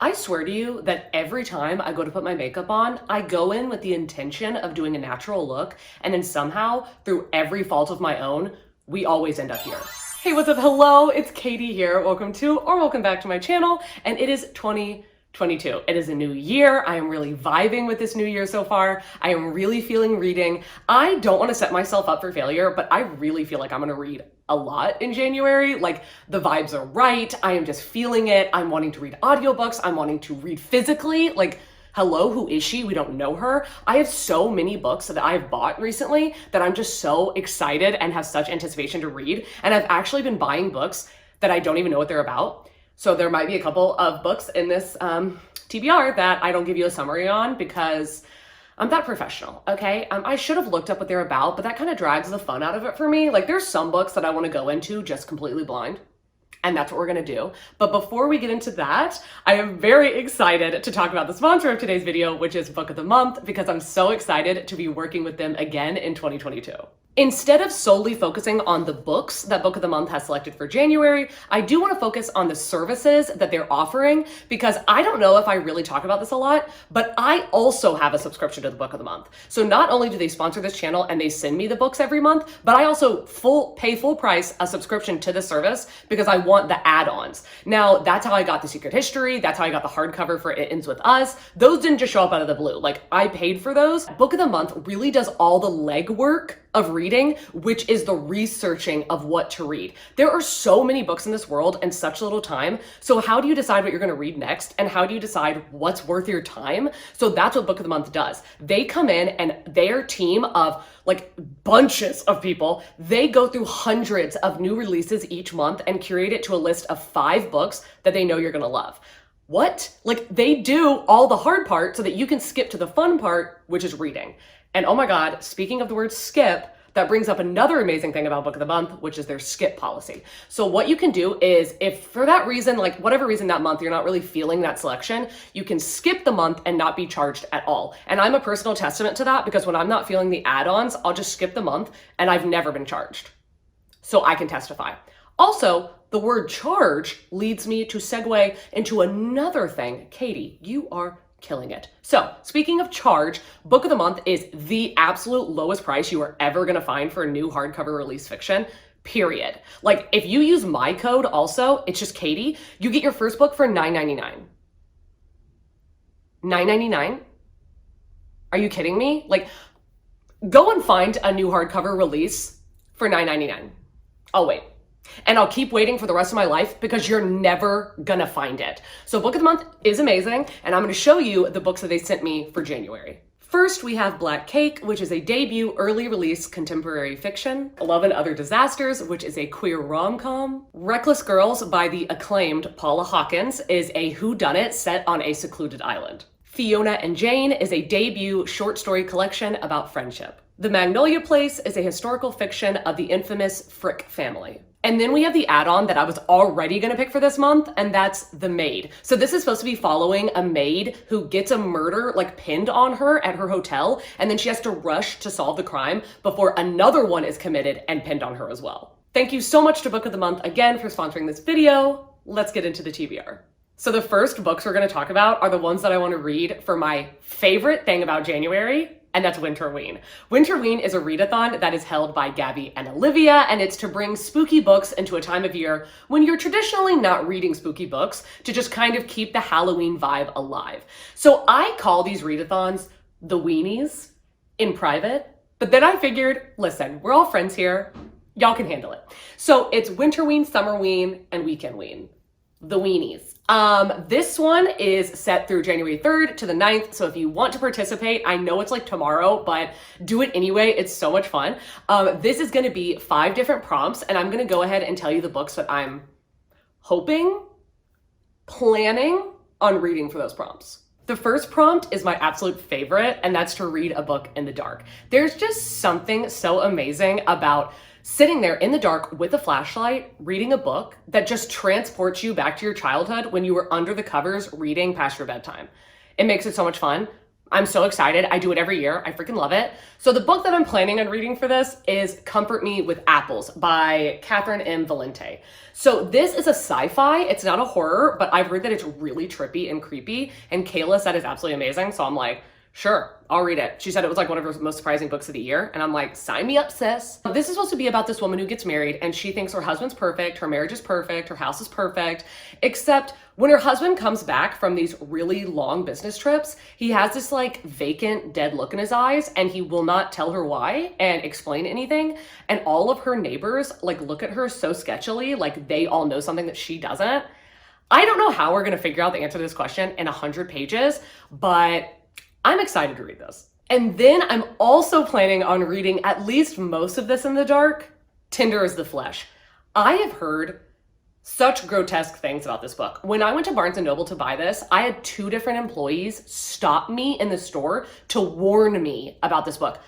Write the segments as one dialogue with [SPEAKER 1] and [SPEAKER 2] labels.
[SPEAKER 1] I swear to you that every time I go to put my makeup on, I go in with the intention of doing a natural look, and then somehow, through every fault of my own, we always end up here. Hey, what's up? Hello, it's Katie here. Welcome back to my channel, and it is 2022. It is a new year. I am really vibing with this new year so far. I am really feeling reading. I don't want to set myself up for failure, but I really feel like I'm gonna read a lot in January. Like, the vibes are right. I am just feeling it. I'm wanting to read audiobooks. I'm wanting to read physically. Like, hello, who is she? We don't know her. I have so many books that I've bought recently that I'm just so excited and have such anticipation to read. And I've actually been buying books that I don't even know what they're about. So there might be a couple of books in this TBR that I don't give you a summary on because I'm that professional, okay? I should have looked up what they're about, but that kind of drags the fun out of it for me. Like, there's some books that I want to go into just completely blind, and that's what we're gonna do. But before we get into that, I am very excited to talk about the sponsor of today's video, which is Book of the Month, because I'm so excited to be working with them again in 2022. Instead of solely focusing on the books that Book of the Month has selected for January, I do want to focus on the services that they're offering, because I don't know if I really talk about this a lot, but I also have a subscription to the Book of the Month. So not only do they sponsor this channel and they send me the books every month, but I also pay full price a subscription to the service because I want the add-ons. Now, that's how I got The Secret History. That's how I got the hardcover for It Ends With Us. Those didn't just show up out of the blue. Like, I paid for those. Book of the Month really does all the legwork of reading, which is the researching of what to read. There are so many books in this world and such little time. So how do you decide what you're going to read next? And how do you decide what's worth your time? So that's what Book of the Month does. They come in, and their team of like bunches of people, they go through hundreds of new releases each month and curate it to a list of 5 books that they know you're going to love. What? Like, they do all the hard part so that you can skip to the fun part, which is reading. And oh my God, speaking of the word skip, that brings up another amazing thing about Book of the Month, which is their skip policy. So what you can do is, if for that reason, like whatever reason that month, you're not really feeling that selection, you can skip the month and not be charged at all. And I'm a personal testament to that, because when I'm not feeling the add-ons, I'll just skip the month and I've never been charged. So I can testify. Also, the word charge leads me to segue into another thing. Katie, you are killing it. So speaking of charge, Book of the Month is the absolute lowest price you are ever gonna find for a new hardcover release fiction, period. Like, if you use my code also, it's just Katie, you get your first book for $9.99. $9.99? Are you kidding me? Like, go and find a new hardcover release for $9.99. I'll wait. And I'll keep waiting for the rest of my life, because you're never gonna find it. So Book of the Month is amazing, and I'm gonna show you the books that they sent me for January. First, we have Black Cake, which is a debut early release contemporary fiction. Love and Other Disasters, which is a queer rom-com. Reckless Girls by the acclaimed Paula Hawkins is a whodunit set on a secluded island. Fiona and Jane is a debut short story collection about friendship. The Magnolia Place is a historical fiction of the infamous Frick family. And then we have the add-on that I was already gonna pick for this month, and that's The Maid. So this is supposed to be following a maid who gets a murder like pinned on her at her hotel, and then she has to rush to solve the crime before another one is committed and pinned on her as well. Thank you so much to Book of the Month again for sponsoring this video. Let's get into the TBR. So the first books we're gonna talk about are the ones that I wanna read for my favorite thing about January, and that's Winterween. Winterween is a readathon that is held by Gabby and Olivia, and it's to bring spooky books into a time of year when you're traditionally not reading spooky books, to just kind of keep the Halloween vibe alive. So I call these readathons the weenies in private, but then I figured, listen, we're all friends here. Y'all can handle it. So it's Winterween, Summerween, and Weekendween. The weenies. This one is set through January 3rd to the 9th. So if you want to participate, I know it's like tomorrow, but do it anyway. It's so much fun. This is going to be 5 different prompts, and I'm going to go ahead and tell you the books that I'm planning on reading for those prompts. The first prompt is my absolute favorite, and that's to read a book in the dark. There's just something so amazing about sitting there in the dark with a flashlight, reading a book that just transports you back to your childhood when you were under the covers reading past your bedtime. It makes it so much fun. I'm so excited. I do it every year. I freaking love it. So the book that I'm planning on reading for this is Comfort Me with Apples by Catherine M. Valente. So this is a sci-fi. It's not a horror, but I've heard that it's really trippy and creepy. And Kayla said it's absolutely amazing. So I'm like, sure, I'll read it. She said it was like one of her most surprising books of the year. And I'm like, sign me up, sis. This is supposed to be about this woman who gets married and she thinks her husband's perfect, her marriage is perfect, her house is perfect, except when her husband comes back from these really long business trips, he has this like vacant, dead look in his eyes and he will not tell her why and explain anything. And all of her neighbors like look at her so sketchily, like they all know something that she doesn't. I don't know how we're gonna figure out the answer to this question in 100 pages, but I'm excited to read this. And then I'm also planning on reading at least most of this in the dark, Tender as the Flesh. I have heard such grotesque things about this book. When I went to Barnes & Noble to buy this, I had 2 different employees stop me in the store to warn me about this book.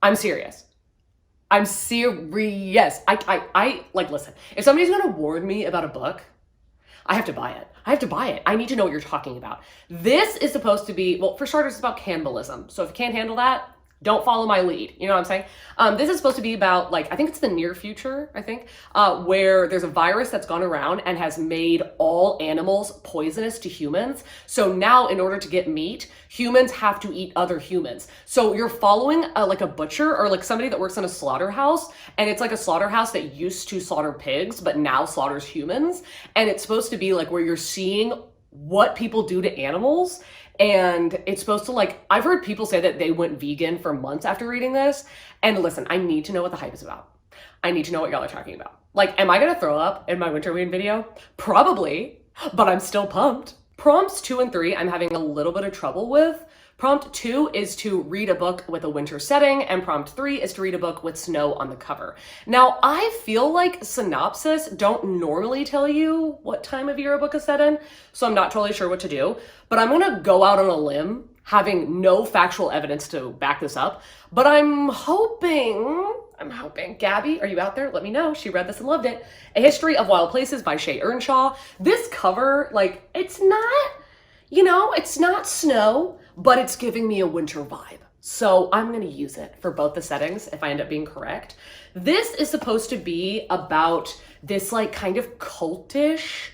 [SPEAKER 1] I'm serious. I'm serious. I like, listen, if somebody's gonna warn me about a book, I have to buy it. I have to buy it. I need to know what you're talking about. This is supposed to be, well, for starters, it's about cannibalism. So if you can't handle that, don't follow my lead. You know what I'm saying? This is supposed to be about, like, I think it's the near future, where there's a virus that's gone around and has made all animals poisonous to humans. So now in order to get meat, humans have to eat other humans. So you're following like a butcher or like somebody that works in a slaughterhouse, and it's like a slaughterhouse that used to slaughter pigs, but now slaughters humans. And it's supposed to be like where you're seeing what people do to animals. And it's supposed to, like, I've heard people say that they went vegan for months after reading this. And listen, I need to know what the hype is about. I need to know what y'all are talking about. Like, am I gonna throw up in my Winterween video? Probably, but I'm still pumped. Prompts 2 and 3, I'm having a little bit of trouble with. Prompt 2 is to read a book with a winter setting, and prompt 3 is to read a book with snow on the cover. Now, I feel like synopsis don't normally tell you what time of year a book is set in, so I'm not totally sure what to do, but I'm gonna go out on a limb, having no factual evidence to back this up, but I'm hoping, Gabby, are you out there? Let me know. She read this and loved it. A History of Wild Places by Shay Earnshaw. This cover, like, it's not, it's not snow, but it's giving me a winter vibe. So I'm gonna use it for both the settings if I end up being correct. This is supposed to be about this like kind of cultish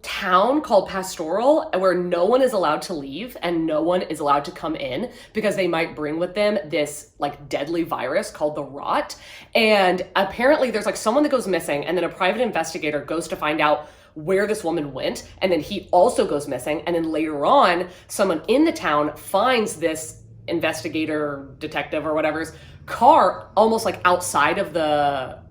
[SPEAKER 1] town called Pastoral, where no one is allowed to leave and no one is allowed to come in because they might bring with them this like deadly virus called the rot. And apparently there's like someone that goes missing, and then a private investigator goes to find out where this woman went, and then he also goes missing, and then later on someone in the town finds this investigator, detective or whatever's car almost like outside of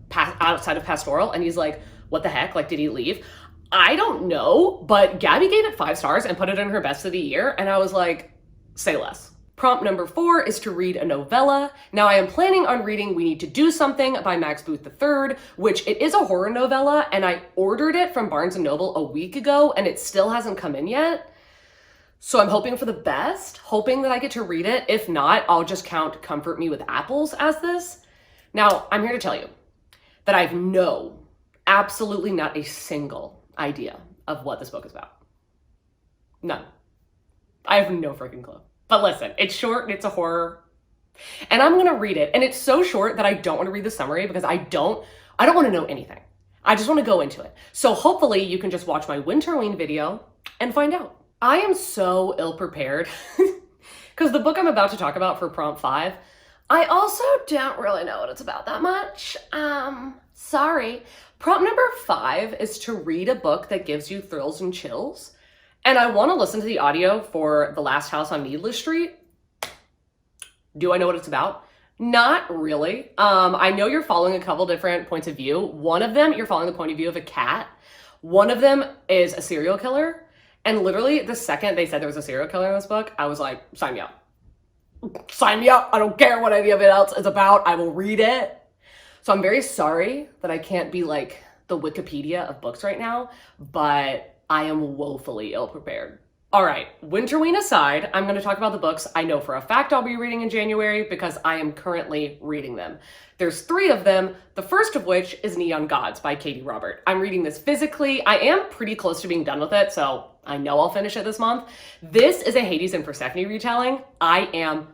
[SPEAKER 1] Pastoral, and he's like, what the heck, like, did he leave? I don't know, but Gabby gave it 5 stars and put it in her best of the year, and I was like, say less. Prompt number 4 is to read a novella. Now I am planning on reading We Need to Do Something by Max Booth III, which it is a horror novella, and I ordered it from Barnes & Noble a week ago and it still hasn't come in yet. So I'm hoping for the best, hoping that I get to read it. If not, I'll just count Comfort Me with Apples as this. Now, I'm here to tell you that I have absolutely not a single idea of what this book is about. None. I have no freaking clue. But listen, it's short and it's a horror, and I'm gonna read it. And it's so short that I don't want to read the summary because I don't want to know anything. I just want to go into it. So hopefully you can just watch my Winterween video and find out. I am so ill prepared because the book I'm about to talk about for prompt 5, I also don't really know what it's about that much. Sorry. Prompt number 5 is to read a book that gives you thrills and chills. And I want to listen to the audio for The Last House on Needless Street. Do I know what it's about? Not really. I know you're following a couple different points of view. One of them, you're following the point of view of a cat. One of them is a serial killer. And literally the second they said there was a serial killer in this book, I was like, sign me up. Sign me up. I don't care what any of it else is about. I will read it. So I'm very sorry that I can't be like the Wikipedia of books right now, but I am woefully ill prepared. All right, Winterween aside, I'm going to talk about the books I know for a fact I'll be reading in January because I am currently reading them. There's 3 of them, the first of which is Neon Gods by Katie Robert. I'm reading this physically. I am pretty close to being done with it, so I know I'll finish it this month. This is a Hades and Persephone retelling. I am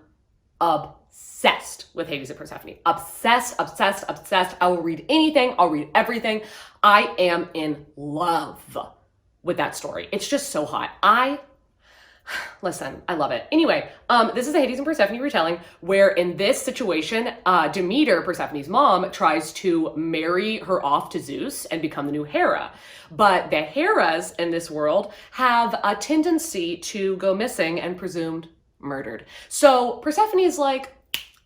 [SPEAKER 1] obsessed with Hades and Persephone. Obsessed, obsessed, obsessed. I will read anything. I'll read everything. I am in love with that story. It's just so hot. Listen, I love it. Anyway, this is a Hades and Persephone retelling where in this situation, Demeter, Persephone's mom, tries to marry her off to Zeus and become the new Hera. But the Heras in this world have a tendency to go missing and presumed murdered. So Persephone is like,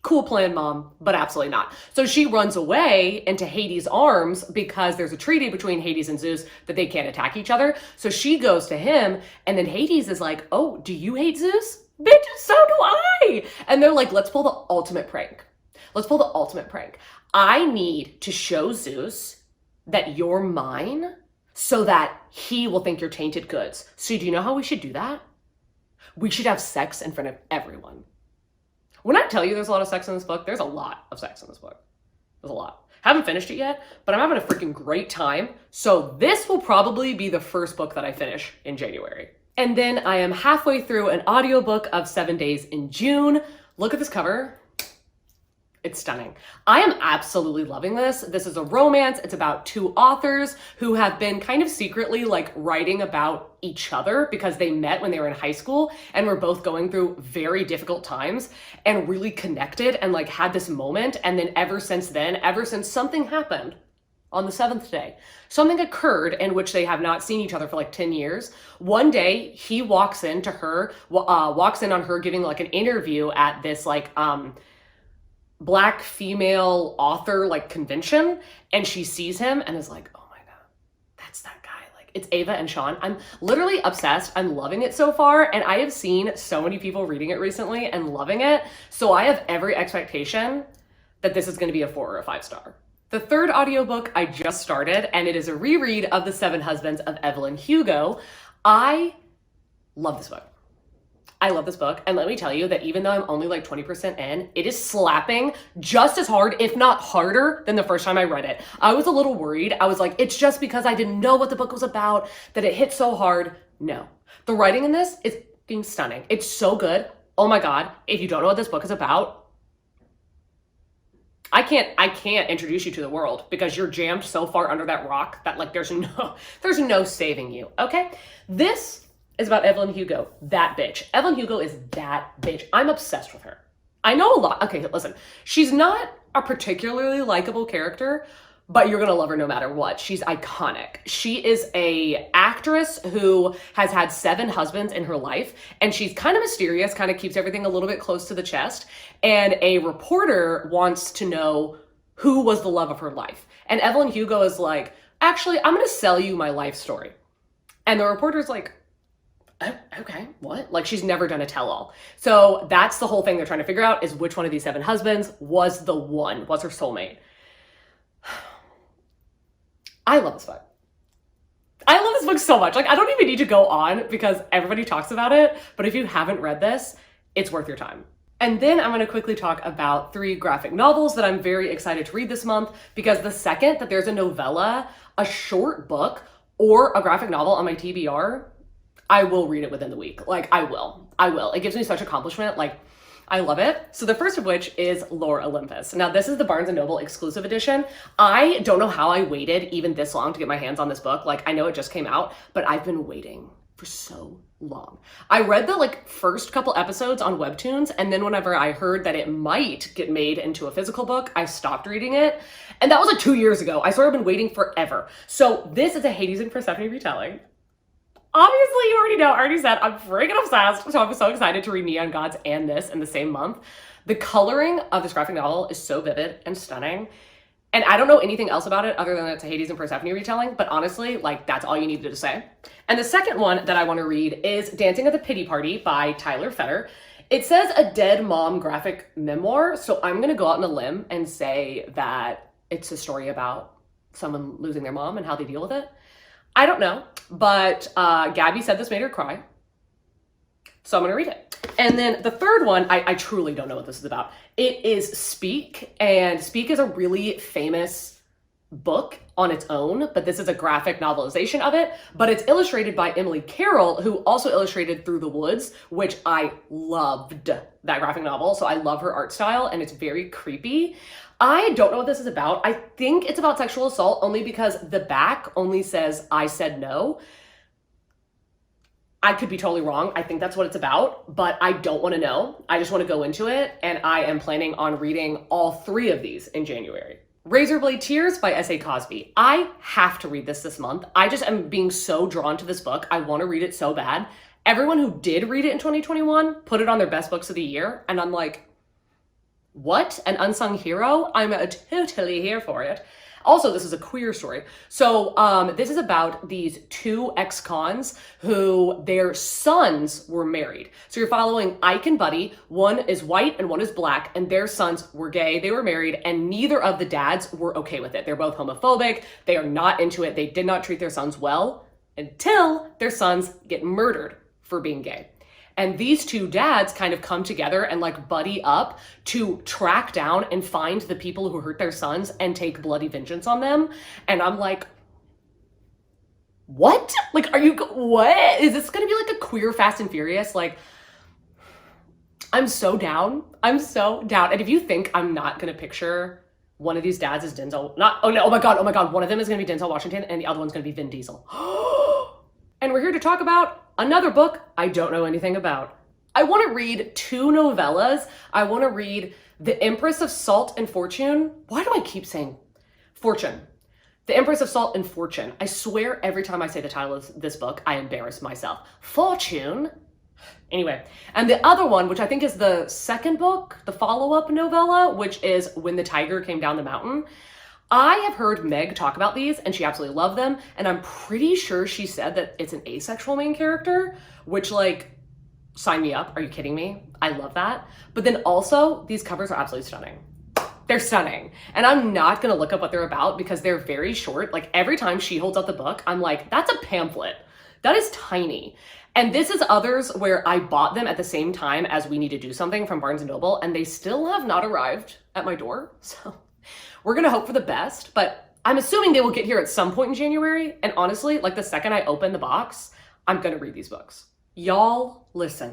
[SPEAKER 1] cool plan, mom, but absolutely not. So she runs away into Hades' arms because there's a treaty between Hades and Zeus that they can't attack each other. So she goes to him, and then Hades is like, oh, do you hate Zeus? Bitch, so do I. And they're like, let's pull the ultimate prank. Let's pull the ultimate prank. I need to show Zeus that you're mine so that he will think you're tainted goods. So do you know how we should do that? We should have sex in front of everyone. When I tell you there's a lot of sex in this book, there's a lot of sex in this book. There's a lot. Haven't finished it yet, but I'm having a freaking great time. So this will probably be the first book that I finish in January. And then I am halfway through an audiobook of 7 Days in June. Look at this cover. It's stunning. I am absolutely loving this. This is a romance. It's about two authors who have been kind of secretly like writing about each other because they met when they were in high school and were both going through very difficult times and really connected and like had this moment. And then ever since something happened on the 7th day, something occurred in which they have not seen each other for like 10 years. One day he walks in on her giving like an interview at this like, Black female author like convention, and she sees him and is like, oh my god, that's that guy. Like, it's Ava and Sean. I'm literally obsessed. I'm loving it so far, and I have seen so many people reading it recently and loving it, so I have every expectation that this is going to be a 4 or a 5 star. The third audiobook I just started, and it is a reread of The Seven Husbands of Evelyn Hugo. I love this book. I love this book, and let me tell you that even though I'm only like 20% in, it is slapping just as hard, if not harder, than the first time I read it. I was a little worried. I was like, it's just because I didn't know what the book was about that it hit so hard. No. The writing in this is fucking stunning. It's so good. Oh my god. If you don't know what this book is about, I can't introduce you to the world because you're jammed so far under that rock that like there's no saving you. Okay? This is about Evelyn Hugo, that bitch. Evelyn Hugo is that bitch. I'm obsessed with her. I know a lot. Okay, listen. She's not a particularly likable character, but you're gonna love her no matter what. She's iconic. She is a actress who has had 7 husbands in her life, and she's kind of mysterious, kind of keeps everything a little bit close to the chest, and a reporter wants to know who was the love of her life. And Evelyn Hugo is like, actually, I'm gonna sell you my life story. And the reporter's like, oh, okay, what? Like, she's never done a tell-all. So that's the whole thing they're trying to figure out, is which one of these 7 husbands was the one, was her soulmate. I love this book. I love this book so much. Like, I don't even need to go on because everybody talks about it, but if you haven't read this, it's worth your time. And then I'm going to quickly talk about 3 graphic novels that I'm very excited to read this month, because the second that there's a novella, a short book, or a graphic novel on my TBR, I will read it within the week. Like, I will. It gives me such accomplishment. Like, I love it. So the first of which is Lore Olympus. Now, this is the Barnes & Noble exclusive edition. I don't know how I waited even this long to get my hands on this book. Like, I know it just came out, but I've been waiting for so long. I read the first couple episodes on Webtoons, and then whenever I heard that it might get made into a physical book, I stopped reading it. And that was 2 years ago. I sort of been waiting forever. So this is a Hades and Persephone retelling. Obviously, you already know, I already said, I'm freaking obsessed. So I'm so excited to read Neon Gods and this in the same month. The coloring of this graphic novel is so vivid and stunning. And I don't know anything else about it other than it's a Hades and Persephone retelling, but honestly, that's all you needed to say. And the second one that I want to read is Dancing at the Pity Party by Tyler Fetter. It says a dead mom graphic memoir, so I'm going to go out on a limb and say that it's a story about someone losing their mom and how they deal with it. I don't know, but Gabby said this made her cry, so I'm gonna read it. And then the third one, I truly don't know what this is about. It is Speak, and Speak is a really famous book on its own, but this is a graphic novelization of it, but it's illustrated by Emily Carroll, who also illustrated Through the Woods, which I loved that graphic novel. So I love her art style and it's very creepy. I don't know what this is about. I think it's about sexual assault only because the back only says, I said no. I could be totally wrong. I think that's what it's about, but I don't want to know. I just want to go into it, and I am planning on reading all 3 of these in January. Razorblade Tears by S.A. Cosby. I have to read this month. I just am being so drawn to this book. I want to read it so bad. Everyone who did read it in 2021 put it on their best books of the year, and I'm like, what? An unsung hero? I'm totally here for it. Also, this is a queer story. So this is about these 2 ex-cons who their sons were married. So you're following Ike and Buddy. One is white and one is black, and their sons were gay. They were married, and neither of the dads were okay with it. They're both homophobic. They are not into it. They did not treat their sons well until their sons get murdered for being gay. And these 2 dads kind of come together and like buddy up to track down and find the people who hurt their sons and take bloody vengeance on them. And I'm like, what? Like, what? Is this gonna be like a queer Fast and Furious? Like, I'm so down. I'm so down. And if you think I'm not gonna picture one of these dads as Denzel, oh my God. One of them is gonna be Denzel Washington and the other one's gonna be Vin Diesel. And we're here to talk about another book I don't know anything about. I want to read 2 novellas. I want to read The Empress of Salt and Fortune. Why do I keep saying Fortune? The Empress of Salt and Fortune. I swear every time I say the title of this book, I embarrass myself. Fortune. Anyway, and the other one, which I think is the second book, the follow-up novella, which is When the Tiger Came Down the Mountain. I have heard Meg talk about these and she absolutely loved them. And I'm pretty sure she said that it's an asexual main character, which like, sign me up. Are you kidding me? I love that. But then also these covers are absolutely stunning. They're stunning. And I'm not gonna look up what they're about because they're very short. Like every time she holds up the book, I'm like, that's a pamphlet. That is tiny. And this is others where I bought them at the same time as We Need to Do Something from Barnes & Noble, and they still have not arrived at my door. So we're gonna hope for the best, but I'm assuming they will get here at some point in January. And honestly, like the second I open the box, I'm gonna read these books. Y'all, listen.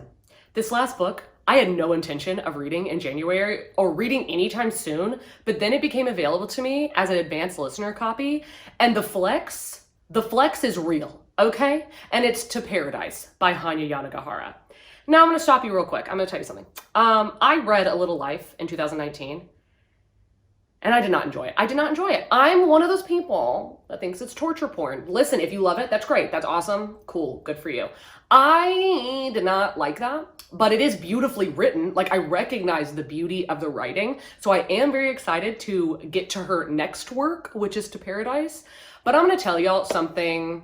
[SPEAKER 1] This last book, I had no intention of reading in January or reading anytime soon, but then it became available to me as an advanced listener copy, and the flex is real, okay? And it's To Paradise by Hanya Yanagihara. Now I'm gonna stop you real quick. I'm gonna tell you something. I read A Little Life in 2019. And I did not enjoy it. I did not enjoy it. I'm one of those people that thinks it's torture porn. Listen, if you love it, that's great. That's awesome. Cool. Good for you. I did not like that, but it is beautifully written. Like, I recognize the beauty of the writing. So I am very excited to get to her next work, which is To Paradise. But I'm going to tell y'all something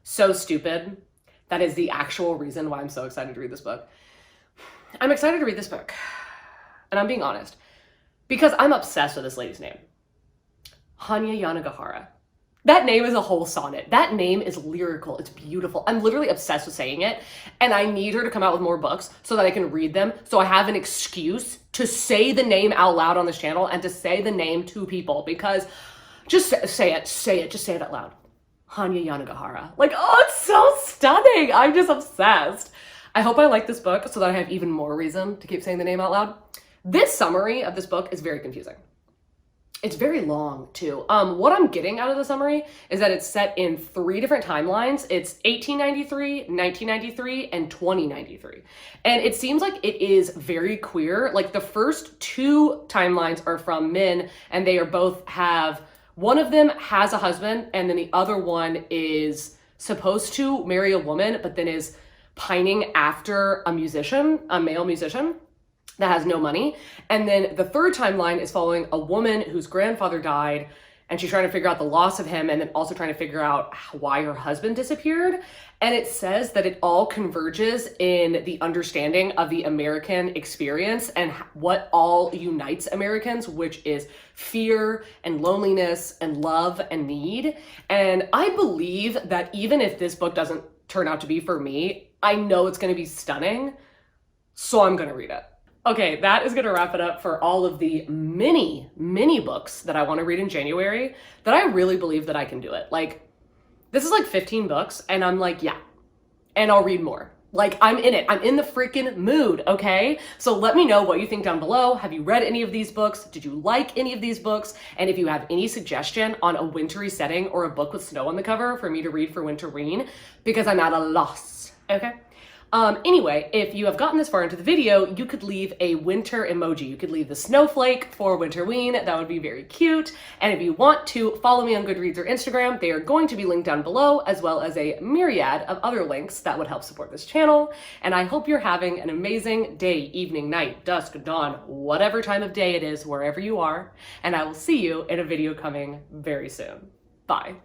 [SPEAKER 1] so stupid that is the actual reason why I'm so excited to read this book. I'm excited to read this book, and I'm being honest, because I'm obsessed with this lady's name. Hanya Yanagihara. That name is a whole sonnet. That name is lyrical. It's beautiful. I'm literally obsessed with saying it. And I need her to come out with more books so that I can read them. So I have an excuse to say the name out loud on this channel and to say the name to people, because just say it, just say it out loud. Hanya Yanagihara. Like, oh, it's so stunning. I'm just obsessed. I hope I like this book so that I have even more reason to keep saying the name out loud. This summary of this book is very confusing. It's very long too. What I'm getting out of the summary is that it's set in 3 different timelines. It's 1893, 1993, and 2093. And it seems like it is very queer. Like the first 2 timelines are from men, and they are both have, one of them has a husband, and then the other one is supposed to marry a woman, but then is pining after a musician, a male musician that has no money. And then the third timeline is following a woman whose grandfather died, and she's trying to figure out the loss of him, and then also trying to figure out why her husband disappeared. And it says that it all converges in the understanding of the American experience and what all unites Americans, which is fear and loneliness and love and need. And I believe that even if this book doesn't turn out to be for me, I know it's going to be stunning, so I'm going to read it. Okay, that is gonna wrap it up for all of the mini books that I want to read in January that I really believe that I can do it. Like, this is like 15 books, and I'm like, yeah, and I'll read more. Like, I'm in it. I'm in the freaking mood, okay? So let me know what you think down below. Have you read any of these books? Did you like any of these books? And if you have any suggestion on a wintry setting or a book with snow on the cover for me to read for Winterween, because I'm at a loss, okay? Anyway, if you have gotten this far into the video, you could leave a winter emoji. You could leave the snowflake for Winterween. That would be very cute. And if you want to follow me on Goodreads or Instagram, they are going to be linked down below, as well as a myriad of other links that would help support this channel. And I hope you're having an amazing day, evening, night, dusk, dawn, whatever time of day it is, wherever you are. And I will see you in a video coming very soon. Bye.